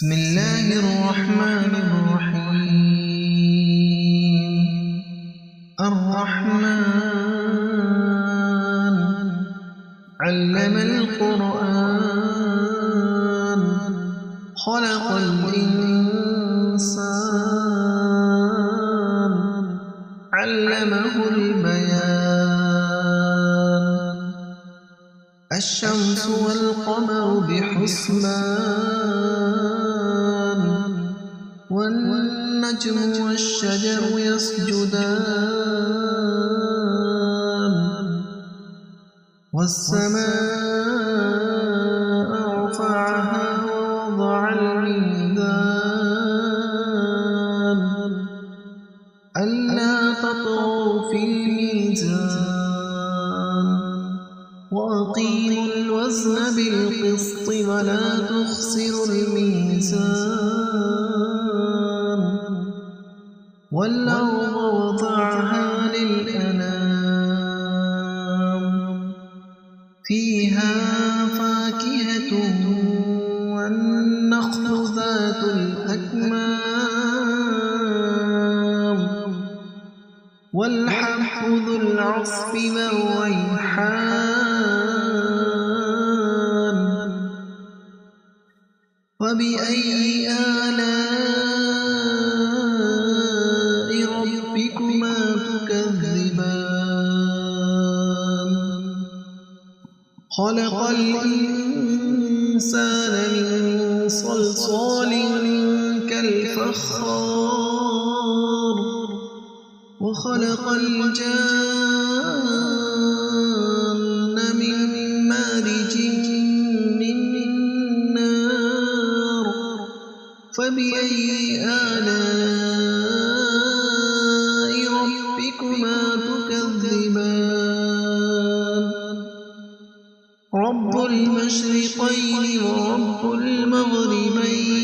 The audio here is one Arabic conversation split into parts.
بسم الله الرحمن الرحيم. الرحمن علم القرآن خلق الإنسان علمه البيان. الشمس والقمر بحسبان والنجم والشجر يسجدان والسماء رفعها ووضع الميزان ألا تطغوا في الميزان وأقيموا الوزن بالقسط ولا تخسروا الميزان والأرض وضعها للأنام فيها فاكهة والنخل ذات الأكمام والحب ذو العصف والريحان. فبأي آلاء ربكما تكذبان. خلق الإنسان من صلصال كالفخار وخلق الجان من مارج من نار. فبأي آلاء ربكما تكذبان. رب المشرقين ورب المغربين.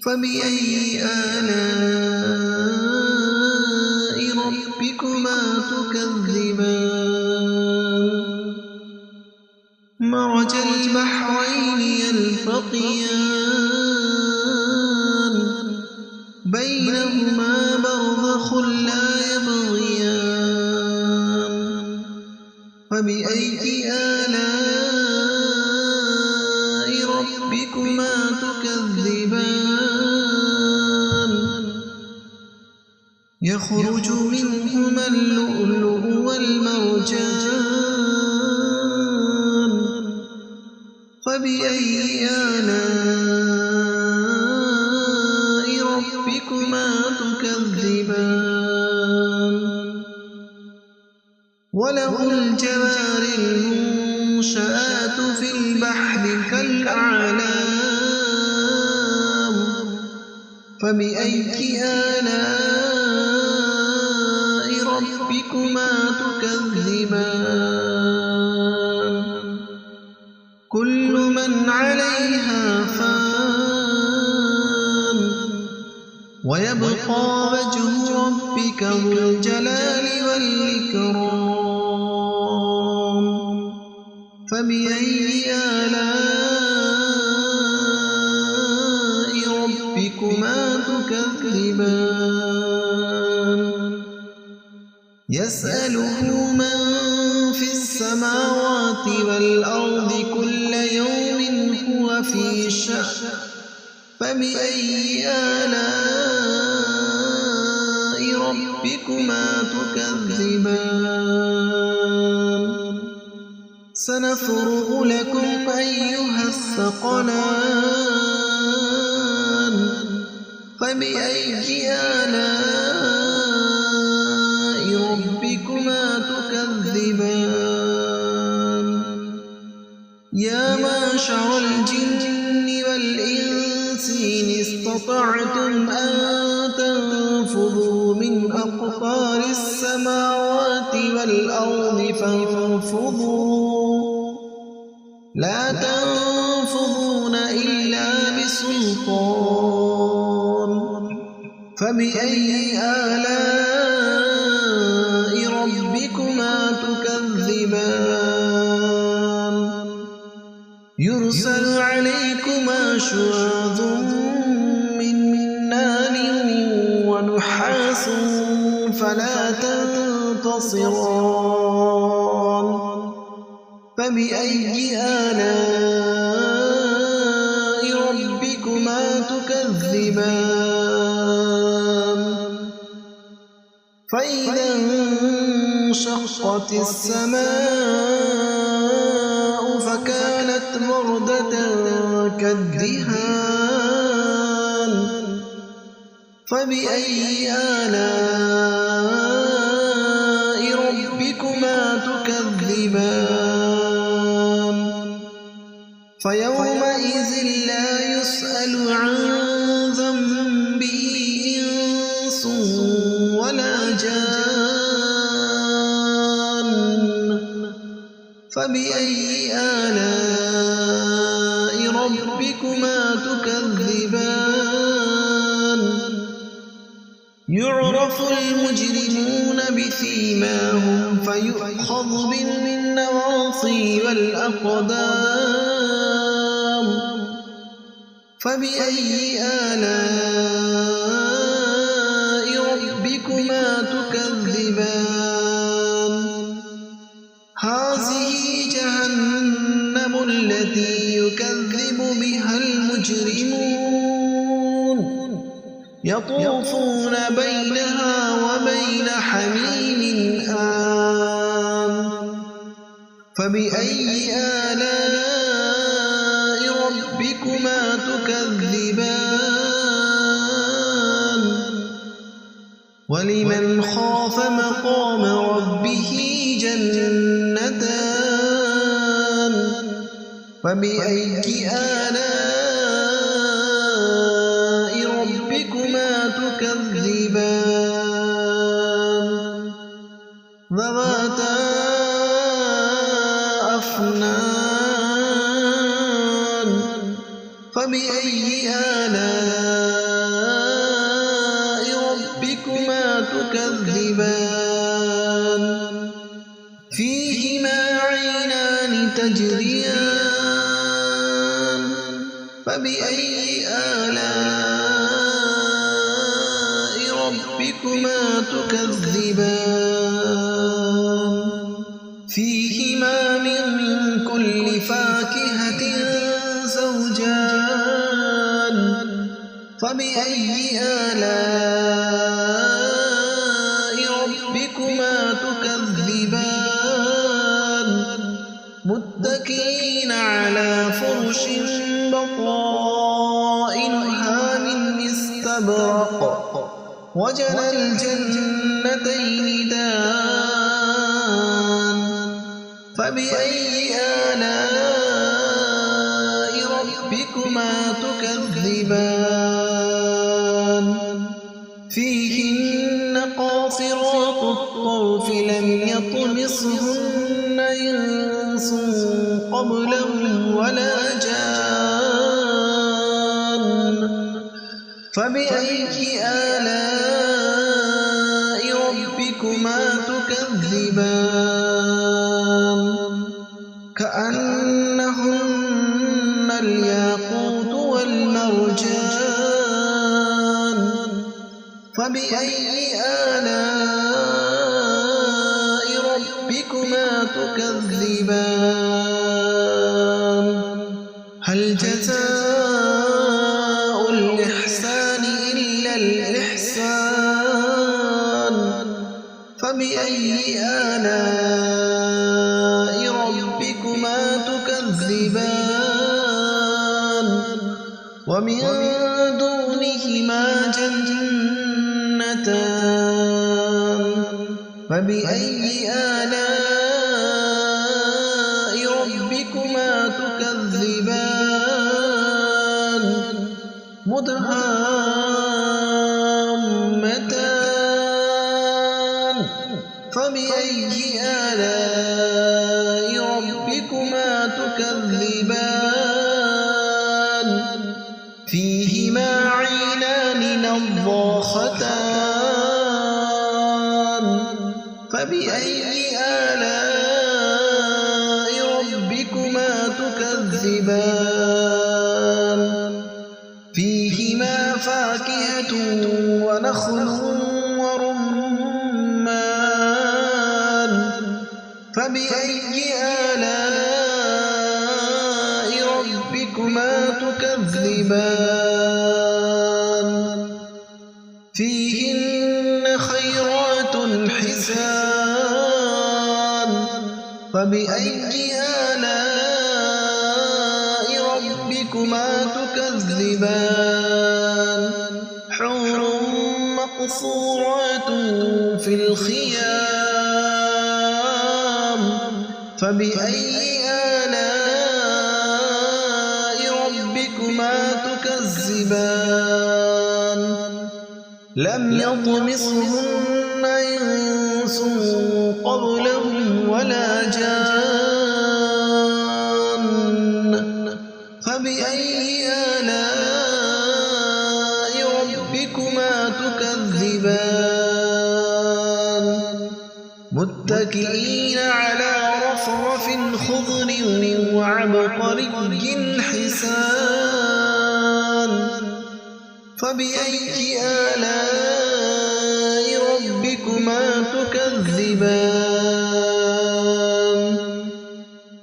فبأي آلاء ربكما تكذبان. مرج البحرين يلتقيان بينهما برزخ لا يبغيان. فبأي آلاء ربكما تكذبان. يخرج منهما اللؤلؤ والمرجان. فبأي آلاء ربكما تكذبان. وله الجوار المنشآت في البحر كالأعلام. فبأي آلاء ربكما تكذبان. كل من عليها فان ويبقى وجه ربك ذو الجلال والإكرام. فبأي آلاء ربكما تكذبان. يسأله من في السماوات والأرض كل يوم هو في شأن. فبأي آلاء ربكما تكذبان. سنفرغ لكم أيها الثقلان. فبأي آلاء ربكما تكذبان. يا معشر الجن والإنس إن استطعتم أن تنفذوا من أقطار السماوات والأرض فانفذوا لا تنفذون إلا بسلطان. فبأي آلاء ربكما تكذبان. يرسل يرسل عليكما شواظ من نار ونحاس فلا تنتصران فبأي آلاء ربكما تكذبان فإذا انشقت السماء فكانت وردة كالدهان فبأي آلاء ربكما تكذبان فيومئذ لا يسأل عن ذنبه إنس ولا جان فبأي آلاء ربكما تكذبان يعرف المجرمون بسيماهم فيؤخذ بالنواصي والأقدام فبأي آلاء ربكما تكذبان هذه جهنم التي يكذب بها المجرمون يطوفون بينها وبين حميم آن فبأي آلاء ربكما تكذبان ولمن خاف مقام ربه جنتان فبأي آلاء ربكما تكذبان ذواتا أفنان فبأي آلاء ربكما تكذبان فيهما عينان تجريان فبأي آلاء ربكما تكذبان فيهما من كل فاكهة زوجان فبأي آلاء ربكما تكذبان متكئين على فرش بطائنها من استبرق وجنى الجنتين دان فبأي آلاء ربكما تكذبان فيهن قاصرات الطرف لم يطمسهن إنس قبلهم ولا جان فبأي آلاء ربكما تكذبان كأنهن الياقوت والمرجان فبأي آلاء ربكما تكذبان هل جزاء الإحسان إلا الإحسان فبأي آلاء ربكما تكذبان ومن دونهما جنتان فبأي آلاء ربكما تكذبان مدهامتان فبأي آلاء ربكما تكذبان فيهما عينان نضاختان فبأي آلاء ربكما تكذبان ونخل ورمان فبأي آلاء ربكما تكذبان فيهن خيرات حسان فبأي آلاء ربكما تكذبان حور مقصورات في الخيام فبأي آلاء ربكما تكذبان لم يطمثهن إنس قبلهم ولا جان فبأي آلاء ربكما تكذبان متكئين على رفرف خضر وعبقري حسان فبأي آلاء ربكما تكذبان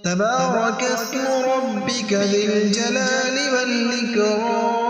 تبارك اسم ربك ذي الجلال والإكرام